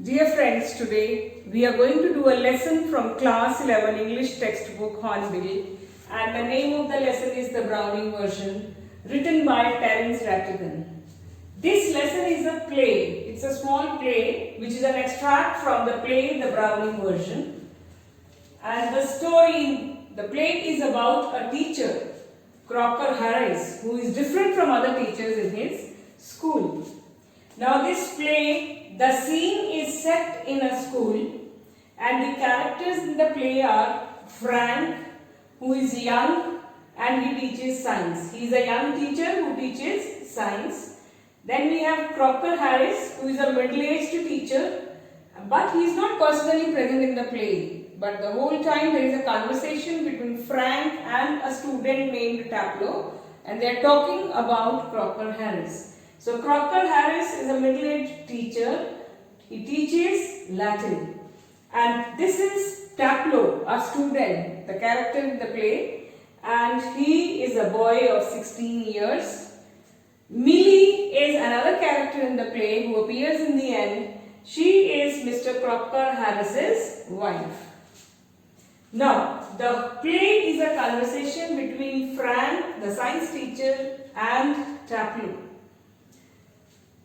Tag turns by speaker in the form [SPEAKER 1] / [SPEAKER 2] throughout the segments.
[SPEAKER 1] Dear friends, today we are going to do a lesson from class 11 English textbook Hornbill, and the name of the lesson is the Browning version, written by Terence Rattigan. This lesson is a play. It's a small play which is an extract from the play The Browning version. And the play is about a teacher, Crocker Harris, who is different from other teachers in his school. Now this play, the scene is set in a school and the characters in the play are Frank, who is young and he teaches science. He is a young teacher who teaches science. Then we have Crocker Harris, who is a middle-aged teacher, but he is not personally present in the play. But the whole time there is a conversation between Frank and a student named Taplow, and they are talking about Crocker Harris. So Crocker Harris is a middle-aged teacher. He teaches Latin. And this is Taplow, a student, the character in the play, and he is a boy of 16 years. Millie is another character in the play who appears in the end. She is Mr. Crocker Harris's wife. Now, the play is a conversation between Frank, the science teacher, and Taplow.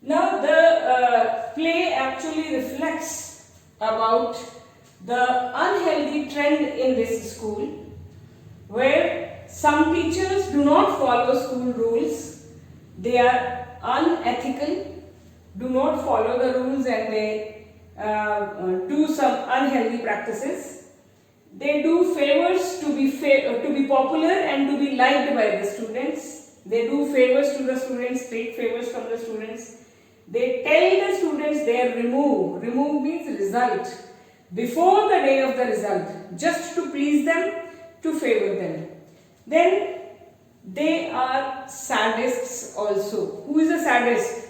[SPEAKER 1] Now, the play actually reflects about the unhealthy trend in this school, where some teachers do not follow school rules. They are unethical, do not follow the rules, and they do some unhealthy practices. They do favors to be popular and to be liked by the students. They do favors to the students, take favors from the students. They tell the students their remove means result, before the day of the result, just to please them, to favor them. Then they are sadists also. Who is a sadist?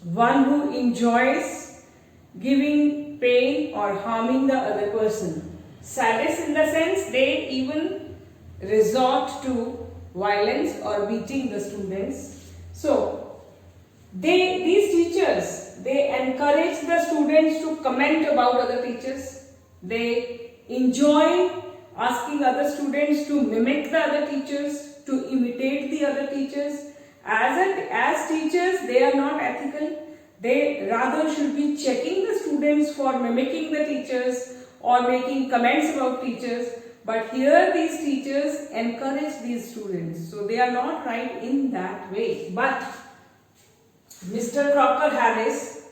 [SPEAKER 1] One who enjoys giving pain or harming the other person. Sadists in the sense they even resort to violence or beating the students. So, these teachers, they encourage the students to comment about other teachers. They enjoy asking other students to mimic the other teachers, to imitate the other teachers. As teachers, they are not ethical. They rather should be checking the students for mimicking the teachers or making comments about teachers. But here these teachers encourage these students. So they are not right in that way. But Mr. Crocker Harris,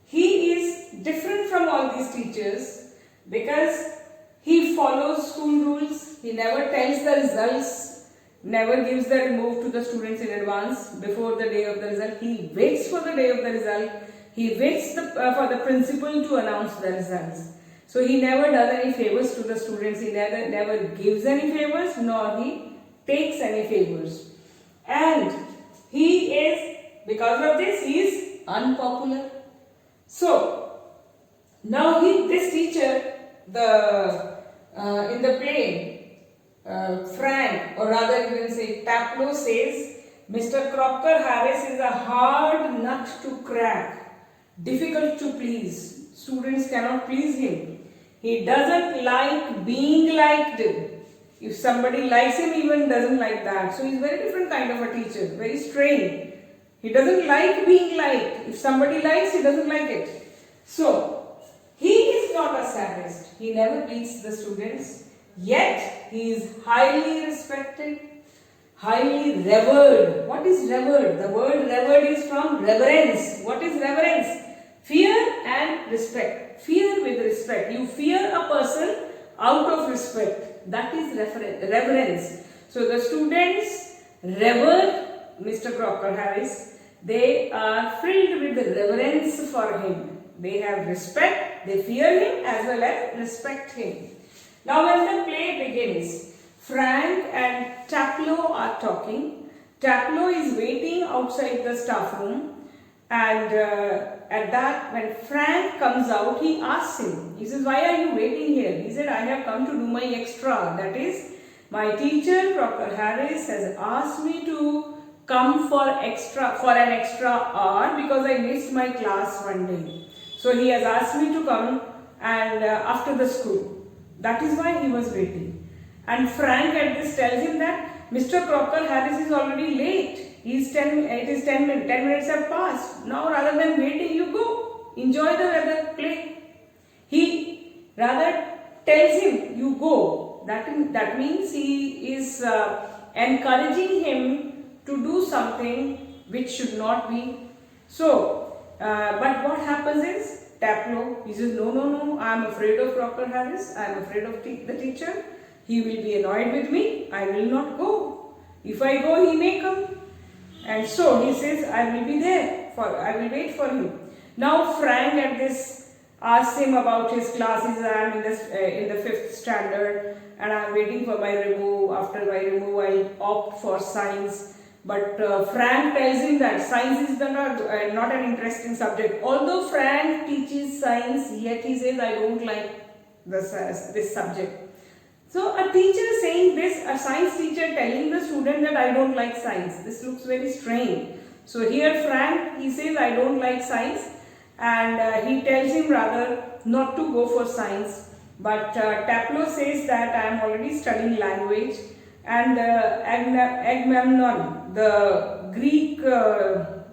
[SPEAKER 1] he is different from all these teachers because he follows school rules. He never tells the results, never gives the remove to the students in advance before the day of the result. He waits for the day of the result. He waits for the principal to announce the results. So he never does any favors to the students. He never gives any favors, nor he takes any favors. And he is, because of this, he is unpopular. So now this teacher, in the play, Frank, or rather you can say Taplow, says Mr. Crocker Harris is a hard nut to crack, difficult to please. Students cannot please him. He doesn't like being liked. If somebody likes him, even doesn't like that. So he's a very different kind of a teacher, very strange. He doesn't like being liked. If somebody likes, he doesn't like it. So, he is not a sadist. He never beats the students. Yet, he is highly respected, highly revered. What is revered? The word revered is from reverence. What is reverence? Fear and respect. Fear with respect. You fear a person out of respect. That is reverence. So, the students revere Mr. Crocker Harris. They are filled with reverence for him. They have respect, they fear him as well as respect him. Now when the play begins, Frank and Taplow are talking. Taplow is waiting outside the staff room, and at that, when Frank comes out, he asks him, he says, "Why are you waiting here?" He said, "I have come to do my extra. That is, my teacher, Crocker Harris, has asked me to come for an extra hour because I missed my class one day. So he has asked me to come and after the school. That is why he was waiting. And Frank at this tells him that Mr. Crocker Harris is already late. It is 10 minutes have passed. Now rather than waiting, you go. Enjoy the weather, play. He rather tells him, you go. That means he is encouraging him to do something which should not be so. But what happens is, Taplow, he says, no, I am afraid of Crocker Harris. I am afraid of the teacher. He will be annoyed with me. I will not go. If I go, he may come. And so he says, I will be there. I will wait for him. Now Frank at this asks him about his classes. I am in the 5th standard and I am waiting for my remove. After my remove, I will opt for science. But Frank tells him that science is not an interesting subject. Although Frank teaches science, yet he says, I don't like this subject. So a teacher saying this, a science teacher telling the student that I don't like science. This looks very strange. So here Frank, he says I don't like science, and he tells him rather not to go for science. But Taplow says that I am already studying language, and Agamemnon, the Greek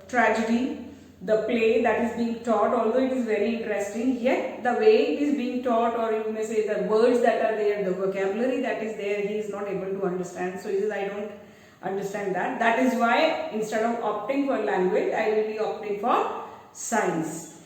[SPEAKER 1] tragedy, the play that is being taught, although it is very interesting, yet the way it is being taught, or you may say the words that are there, the vocabulary that is there, he is not able to understand. So he says, I don't understand that. That is why instead of opting for language, I will be opting for science.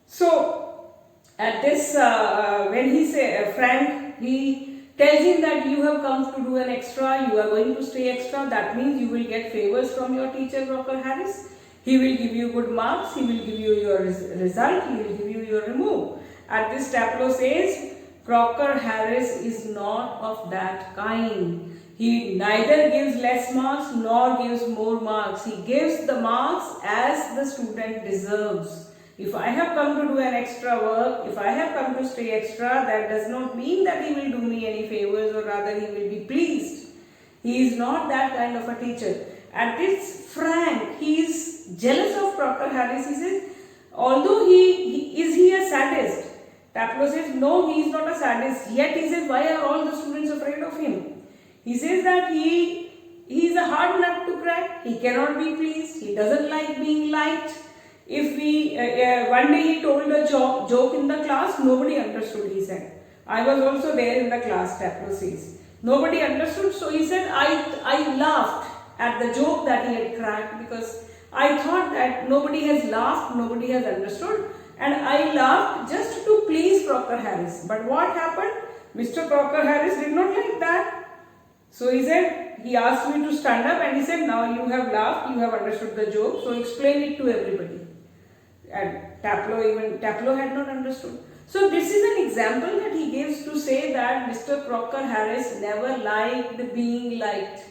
[SPEAKER 1] So at this, when he say Frank, he tells him that you have come to do an extra, you are going to stay extra. That means you will get favors from your teacher, Crocker Harris. He will give you good marks, he will give you your result, he will give you your remove. At this, Taplow says, Crocker Harris is not of that kind. He neither gives less marks nor gives more marks. He gives the marks as the student deserves. If I have come to do an extra work, if I have come to stay extra, that does not mean that he will do me any favors, or rather he will be pleased. He is not that kind of a teacher. At this, Frank, he is jealous of Crocker Harris. He says, although he is a sadist? Taplow says, no, he is not a sadist. Yet he says, why are all the students afraid of him? He says that he is a hard nut to crack. He cannot be pleased. He doesn't like being liked. If one day he told a joke in the class, nobody understood, he said. I was also there in the class, Taplow says. Nobody understood, so he said, I laughed at the joke that he had cracked, because I thought that nobody has laughed, nobody has understood, and I laughed just to please Crocker Harris. But what happened? Mr. Crocker Harris did not like that. So he said, he asked me to stand up and he said, now you have laughed, you have understood the joke, so explain it to everybody. And Taplow had not understood. So this is an example that he gives to say that Mr. Crocker Harris never liked being liked.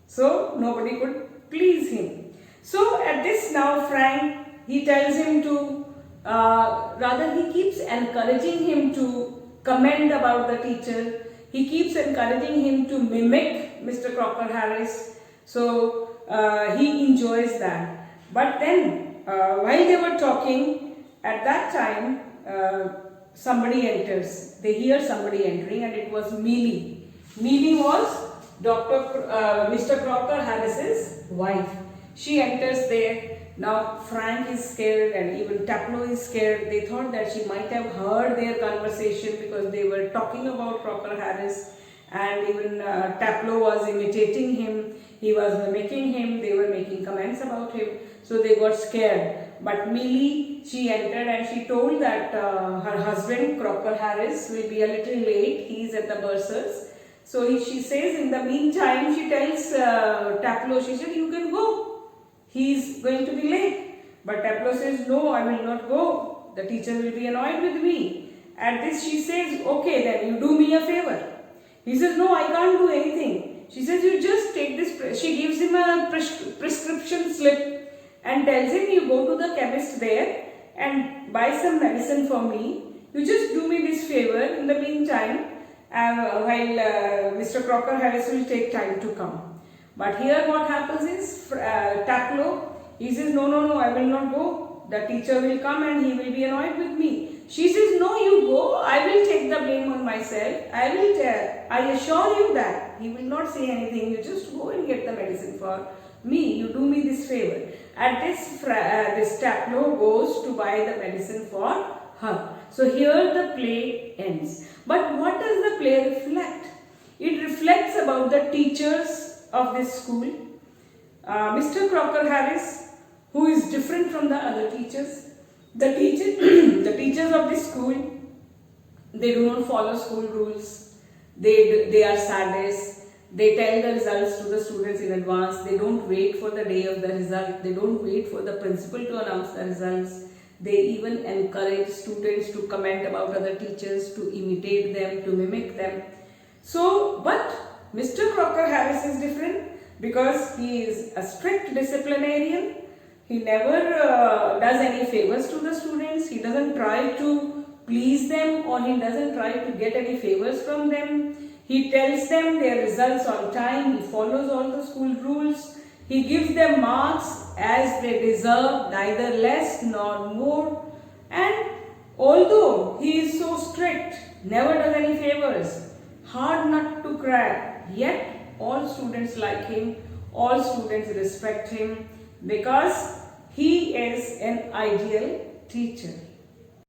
[SPEAKER 1] So nobody could please him. So at this now Frank, he tells him to, rather he keeps encouraging him to comment about the teacher. He keeps encouraging him to mimic Mr. Crocker Harris. So he enjoys that. But then while they were talking, at that time somebody enters. They hear somebody entering, and it was Mealy. Mealy was Mr. Crocker Harris's wife. She enters there. Now Frank is scared, and even Taplow is scared. They thought that she might have heard their conversation, because they were talking about Crocker Harris, and even Taplow was imitating him. He was mimicking him. They were making comments about him. So they got scared. But Mealy, she entered and she told that her husband, Crocker Harris, will be a little late. He is at the bursars. So she says, in the meantime, she tells Taplow, she said, you can go. He is going to be late. But Taplow says, no, I will not go. The teacher will be annoyed with me. At this, she says, okay, then you do me a favor. He says, no, I can't do anything. She says, you just take this. She gives him a prescription slip and tells him, you go to the chemist there and buy some medicine for me. You just do me this favor in the meantime, while Mr. Crocker Harris will take time to come. But here what happens is, Taplow, he says, no, I will not go. the teacher will come and he will be annoyed with me. She says, no, you go, I will take the blame on myself. I assure you that he will not say anything. You just go and get the medicine for me. You do me this favor. At this tableau goes to buy the medicine for her. So here the play ends. But what does the play reflect? It reflects about the teachers of this school. Mr. Crocker Harris, who is different from the other teachers. The teachers of this school, they do not follow school rules. They are sadists. They tell the results to the students in advance. They don't wait for the day of the result. They don't wait for the principal to announce the results. They even encourage students to comment about other teachers, to imitate them, to mimic them. So, but Mr. Crocker Harris is different because he is a strict disciplinarian. He never does any favors to the students. He doesn't try to please them, or he doesn't try to get any favors from them. He tells them their results on time. He follows all the school rules. He gives them marks as they deserve, neither less nor more. And although he is so strict, never does any favors, hard nut to crack, yet all students like him, all students respect him, because he is an ideal teacher.